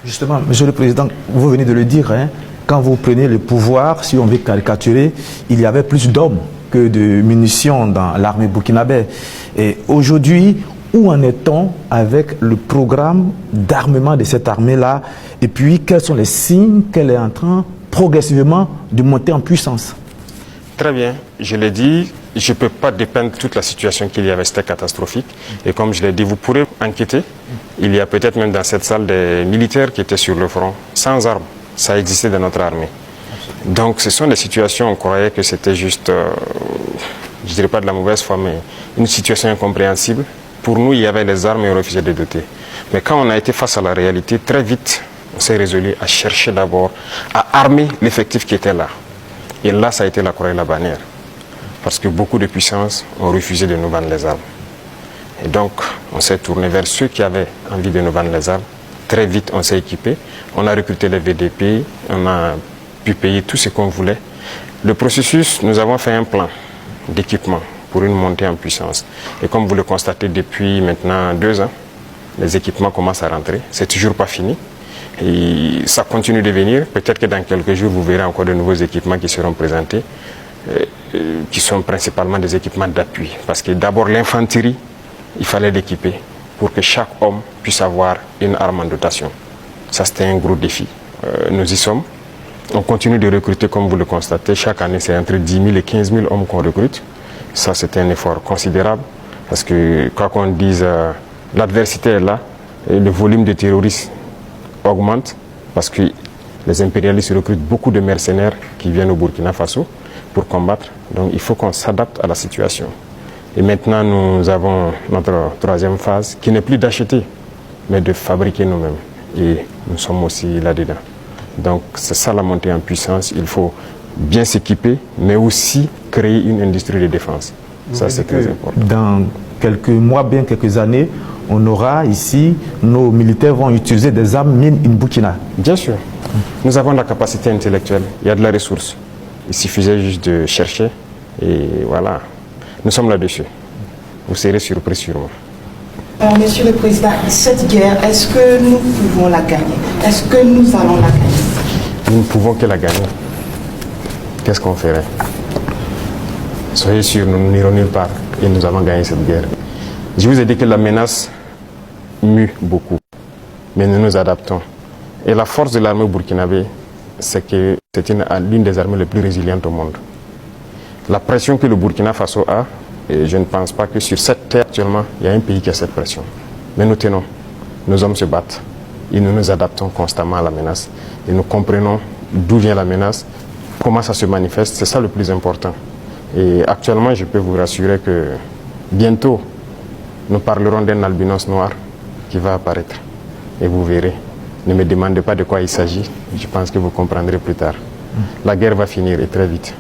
Justement, Monsieur le Président, vous venez de le dire, hein, quand vous prenez le pouvoir, si on veut caricaturer, il y avait plus d'hommes que de munitions dans l'armée burkinabé. Et aujourd'hui, où en est-on avec le programme d'armement de cette armée-là? Et puis, quels sont les signes qu'elle est en train progressivement de monter en puissance? Très bien, je l'ai dit, je ne peux pas dépeindre toute la situation qu'il y avait, c'était catastrophique. Et comme je l'ai dit, vous pourrez enquêter. Il y a peut-être même dans cette salle des militaires qui étaient sur le front, sans armes. Ça existait dans notre armée. Donc ce sont des situations, on croyait que c'était juste, je ne dirais pas de la mauvaise foi, mais une situation incompréhensible. Pour nous, il y avait les armes et on refusait de doter. Mais quand on a été face à la réalité, très vite, on s'est résolu à chercher d'abord à armer l'effectif qui était là. Et là, ça a été la croix et la bannière. Parce que beaucoup de puissances ont refusé de nous vendre les armes. Et donc, on s'est tourné vers ceux qui avaient envie de nous vendre les armes. Très vite, on s'est équipé. On a recruté les VDP. On a pu payer tout ce qu'on voulait. Le processus, nous avons fait un plan d'équipement pour une montée en puissance. Et comme vous le constatez depuis maintenant 2 ans, les équipements commencent à rentrer. C'est toujours pas fini. Et ça continue de venir. Peut-être que dans quelques jours, vous verrez encore de nouveaux équipements qui seront présentés, qui sont principalement des équipements d'appui. Parce que d'abord, l'infanterie, il fallait l'équiper pour que chaque homme puisse avoir une arme en dotation. Ça, c'était un gros défi. Nous y sommes. On continue de recruter, comme vous le constatez. Chaque année, c'est entre 10 000 et 15 000 hommes qu'on recrute. Ça, c'est un effort considérable. Parce que, quoi qu'on dise, l'adversité est là. Et le volume de terroristes augmente. Parce que les impérialistes recrutent beaucoup de mercenaires qui viennent au Burkina Faso pour combattre. Donc, il faut qu'on s'adapte à la situation. Et maintenant, nous avons notre 3e phase, qui n'est plus d'acheter, mais de fabriquer nous-mêmes. Et nous sommes aussi là-dedans. Donc, c'est ça la montée en puissance. Il faut bien s'équiper, mais aussi créer une industrie de défense. Ça, c'est très important. Dans quelques mois, bien quelques années, on aura ici, nos militaires vont utiliser des armes mine in Burkina. Bien sûr. Nous avons la capacité intellectuelle. Il y a de la ressource. Il suffisait juste de chercher. Et voilà. Nous sommes là-dessus. Vous serez surpris sûrement. Alors, Monsieur le Président, cette guerre, est-ce que nous pouvons la gagner? Est-ce que nous allons la gagner? Nous ne pouvons que la gagner. Qu'est-ce qu'on ferait? Soyez sûrs, nous n'irons nulle part et nous allons gagner cette guerre. Je vous ai dit que la menace mue beaucoup, mais nous nous adaptons. Et la force de l'armée burkinabé, c'est que c'est l'une des armées les plus résilientes au monde. La pression que le Burkina Faso a, et je ne pense pas que sur cette terre actuellement, il y a un pays qui a cette pression. Mais nous tenons, nos hommes se battent et nous nous adaptons constamment à la menace. Et nous comprenons d'où vient la menace, comment ça se manifeste, c'est ça le plus important. Et actuellement, je peux vous rassurer que bientôt, nous parlerons d'un albinos noir qui va apparaître. Et vous verrez. Ne me demandez pas de quoi il s'agit, je pense que vous comprendrez plus tard. La guerre va finir et très vite.